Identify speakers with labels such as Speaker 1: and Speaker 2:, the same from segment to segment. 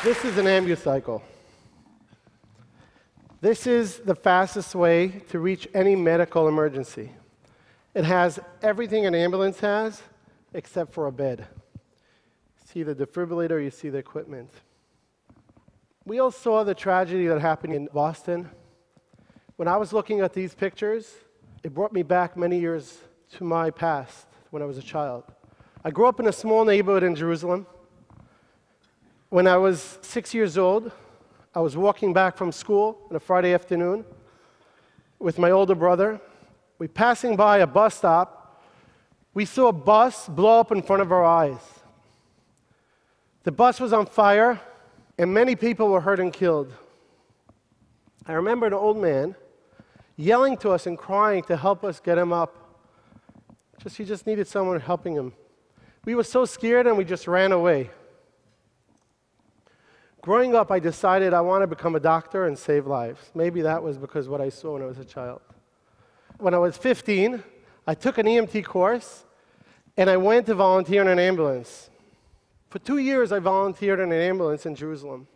Speaker 1: This is an ambucycle. This is the fastest way to reach any medical emergency. It has everything an ambulance has, except for a bed. See the defibrillator, you see the equipment. We all saw the tragedy that happened in Boston. When I was looking at these pictures, it brought me back many years to my past when I was a child. I grew up in a small neighborhood in Jerusalem. When I was 6 years old, I was walking back from school on a Friday afternoon with my older brother. We passing by a bus stop. We saw a bus blow up in front of our eyes. The bus was on fire, and many people were hurt and killed. I remember an old man yelling to us and crying to help us get him up. He just needed someone helping him. We were so scared, and we just ran away. Growing up, I decided I want to become a doctor and save lives. Maybe that was because of what I saw when I was a child. When I was 15, I took an EMT course, and I went to volunteer in an ambulance. For 2 years, I volunteered in an ambulance in Jerusalem.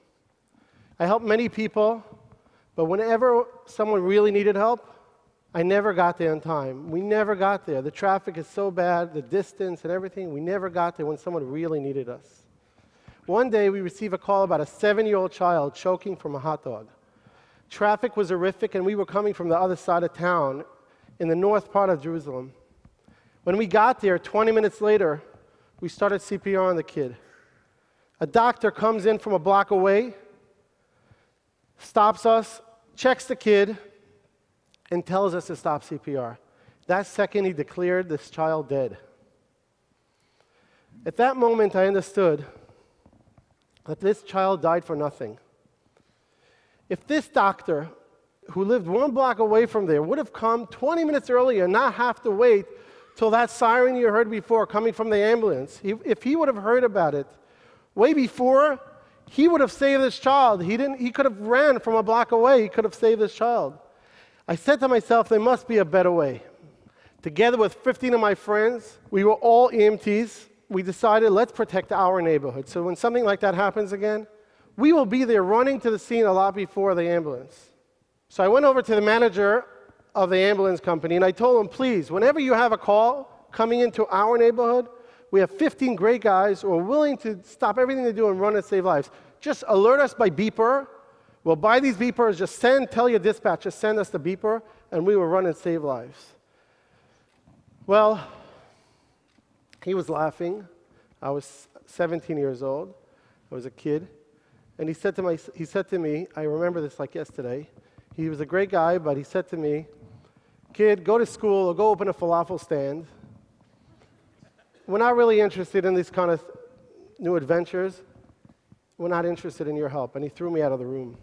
Speaker 1: I helped many people, but whenever someone really needed help, I never got there in time. We never got there. The traffic is so bad, the distance and everything, we never got there when someone really needed us. One day, we received a call about a 7-year-old child choking from a hot dog. Traffic was horrific, and we were coming from the other side of town in the north part of Jerusalem. When we got there, 20 minutes later, we started CPR on the kid. A doctor comes in from a block away, stops us, checks the kid, and tells us to stop CPR. That second, he declared this child dead. At that moment, I understood that this child died for nothing. If this doctor, who lived 1 block away from there, would have come 20 minutes earlier and not have to wait till that siren you heard before coming from the ambulance, if he would have heard about it way before, he would have saved this child. He could have ran from a block away. He could have saved this child. I said to myself, there must be a better way. Together with 15 of my friends, we were all EMTs. We decided, let's protect our neighborhood. So when something like that happens again, we will be there running to the scene a lot before the ambulance. So I went over to the manager of the ambulance company, and I told him, please, whenever you have a call coming into our neighborhood, we have 15 great guys who are willing to stop everything they do and run and save lives. Just alert us by beeper. We'll buy these beepers. Just tell your dispatch, just send us the beeper, and we will run and save lives. Well, he was laughing. I was 17 years old. I was a kid. And he said to me, I remember this like yesterday. He was a great guy, but he said to me, kid, go to school or go open a falafel stand. We're not really interested in these kind of new adventures. We're not interested in your help. And he threw me out of the room.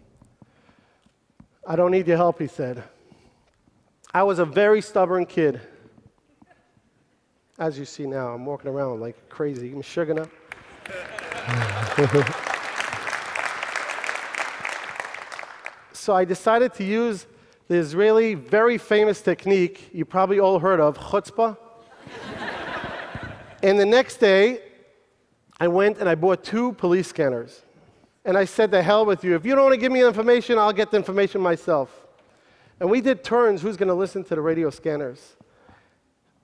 Speaker 1: I don't need your help, he said. I was a very stubborn kid. As you see now, I'm walking around like crazy. I'm sugar. So I decided to use the Israeli very famous technique you probably all heard of, chutzpah. And the next day, I went and I bought 2 police scanners. And I said, the hell with you. If you don't want to give me information, I'll get the information myself. And we did turns, who's going to listen to the radio scanners.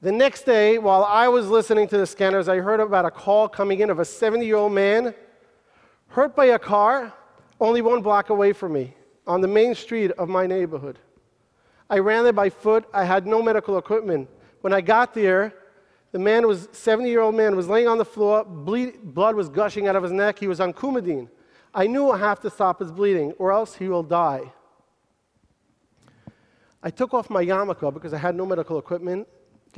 Speaker 1: The next day, while I was listening to the scanners, I heard about a call coming in of a 70-year-old man hurt by a car only 1 block away from me on the main street of my neighborhood. I ran there by foot. I had no medical equipment. When I got there, the 70-year-old man was laying on the floor. Blood was gushing out of his neck. He was on Coumadine. I knew I have to stop his bleeding, or else he will die. I took off my yarmulke because I had no medical equipment.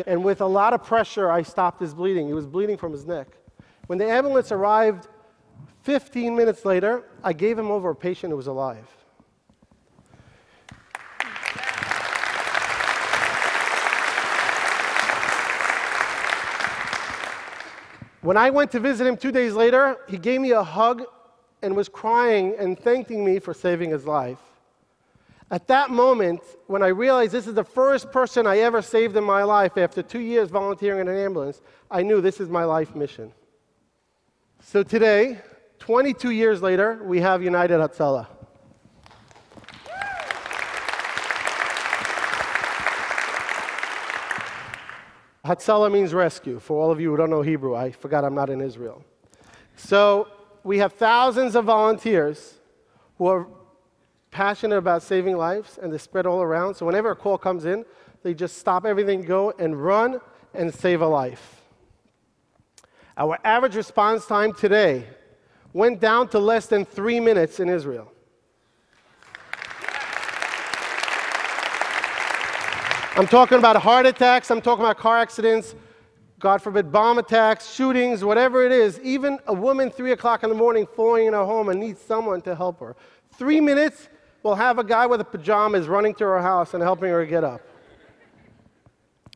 Speaker 1: And with a lot of pressure, I stopped his bleeding. He was bleeding from his neck. When the ambulance arrived 15 minutes later, I gave him over a patient who was alive. When I went to visit him 2 days later, he gave me a hug and was crying and thanking me for saving his life. At that moment, when I realized this is the first person I ever saved in my life after 2 years volunteering in an ambulance, I knew this is my life mission. So today, 22 years later, we have United Hatzala. Hatzala means rescue. For all of you who don't know Hebrew, I forgot I'm not in Israel. So we have thousands of volunteers who are passionate about saving lives, and they spread all around. So whenever a call comes in, they just stop everything, go and run and save a life. Our average response time today went down to less than 3 minutes in Israel. I'm talking about heart attacks, I'm talking about car accidents, God forbid, bomb attacks, shootings, whatever it is. Even a woman 3 o'clock in the morning falling in her home and needs someone to help her. 3 minutes, we'll have a guy with a pajamas running to her house and helping her get up.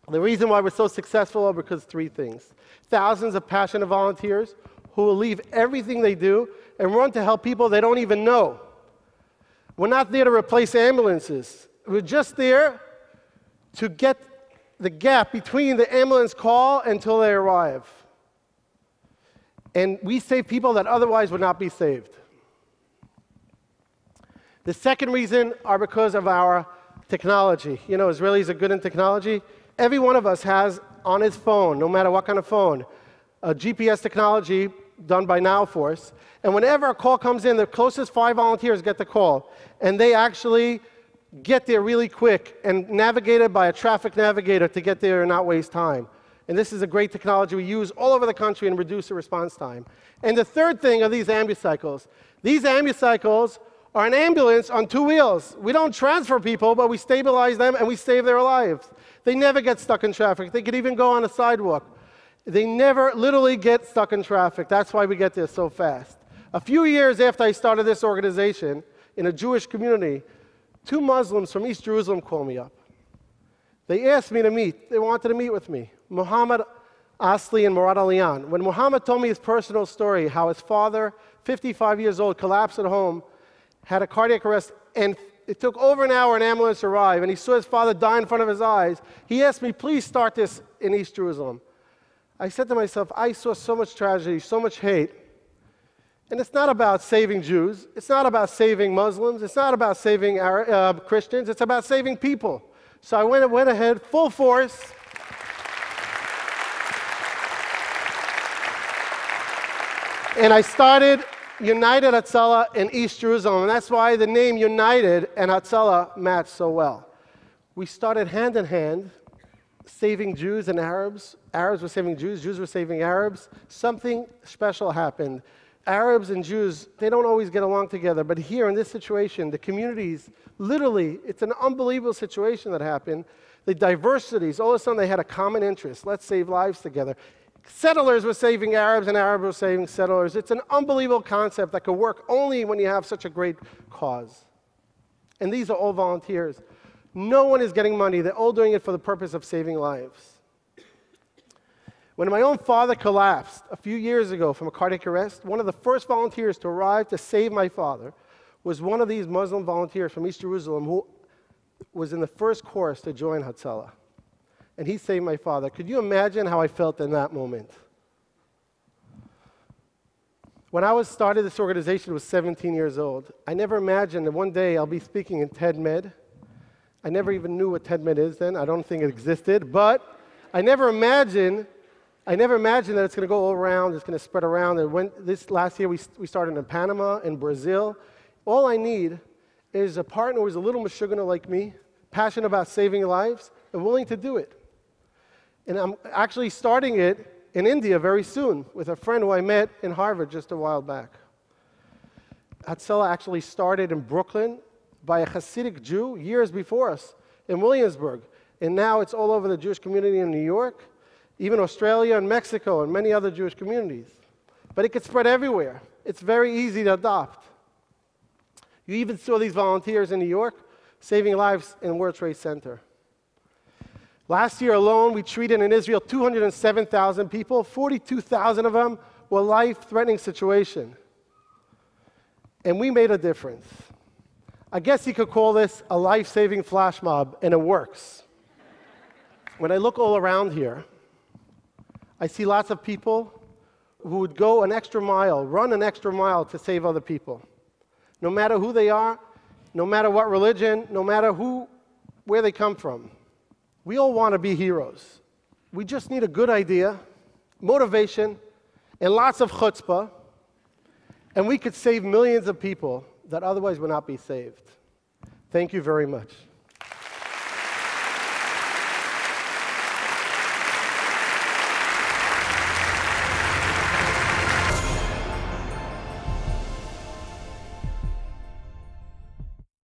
Speaker 1: The reason why we're so successful are because 3 things. Thousands of passionate volunteers who will leave everything they do and run to help people they don't even know. We're not there to replace ambulances. We're just there to get the gap between the ambulance call until they arrive. And we save people that otherwise would not be saved. The second reason are because of our technology. You know, Israelis are good in technology. Every one of us has on his phone, no matter what kind of phone, a GPS technology done by NowForce. And whenever a call comes in, the closest 5 volunteers get the call. And they actually get there really quick and navigated by a traffic navigator to get there and not waste time. And this is a great technology we use all over the country and reduce the response time. And the third thing are these ambucycles. These ambucycles are an ambulance on 2 wheels. We don't transfer people, but we stabilize them and we save their lives. They never get stuck in traffic. They could even go on a sidewalk. They never literally get stuck in traffic. That's why we get there so fast. A few years after I started this organization in a Jewish community, 2 Muslims from East Jerusalem called me up. They asked me to meet. They wanted to meet with me. Muhammad Asli and Murad Aliyan. When Muhammad told me his personal story, how his father, 55 years old, collapsed at home, had a cardiac arrest, and it took over an hour an ambulance to arrive, and he saw his father die in front of his eyes, he asked me, please start this in East Jerusalem. I said to myself, I saw so much tragedy, so much hate, and it's not about saving Jews, it's not about saving Muslims, it's not about saving Christians, it's about saving people. So I went ahead, full force, and I started United Hatzala in East Jerusalem, and that's why the name United and Hatzala match so well. We started hand in hand, saving Jews and Arabs. Arabs were saving Jews, Jews were saving Arabs. Something special happened. Arabs and Jews, they don't always get along together, but here in this situation, the communities, literally, it's an unbelievable situation that happened. The diversities, all of a sudden they had a common interest. Let's save lives together. Settlers were saving Arabs and Arabs were saving settlers. It's an unbelievable concept that could work only when you have such a great cause. And these are all volunteers. No one is getting money. They're all doing it for the purpose of saving lives. When my own father collapsed a few years ago from a cardiac arrest, one of the first volunteers to arrive to save my father was one of these Muslim volunteers from East Jerusalem who was in the first course to join Hatzalah. And he saved my father. Could you imagine how I felt in that moment? When I started this organization, I was 17 years old. I never imagined that one day I'll be speaking in TED-Med. I never even knew what TED-Med is then. I don't think it existed. But I never imagined that it's going to go all around, it's going to spread around. And this last year, we started in Panama, in Brazil. All I need is a partner who's a little mashugana like me, passionate about saving lives, and willing to do it. And I'm actually starting it in India very soon with a friend who I met in Harvard just a while back. Hatzalah actually started in Brooklyn by a Hasidic Jew years before us in Williamsburg. And now it's all over the Jewish community in New York, even Australia and Mexico and many other Jewish communities. But it could spread everywhere. It's very easy to adopt. You even saw these volunteers in New York saving lives in World Trade Center. Last year alone, we treated in Israel 207,000 people. 42,000 of them were life-threatening situation. And we made a difference. I guess you could call this a life-saving flash mob, and it works. When I look all around here, I see lots of people who would go an extra mile, run an extra mile to save other people. No matter who they are, no matter what religion, no matter where they come from. We all want to be heroes. We just need a good idea, motivation, and lots of chutzpah, and we could save millions of people that otherwise would not be saved. Thank you very much.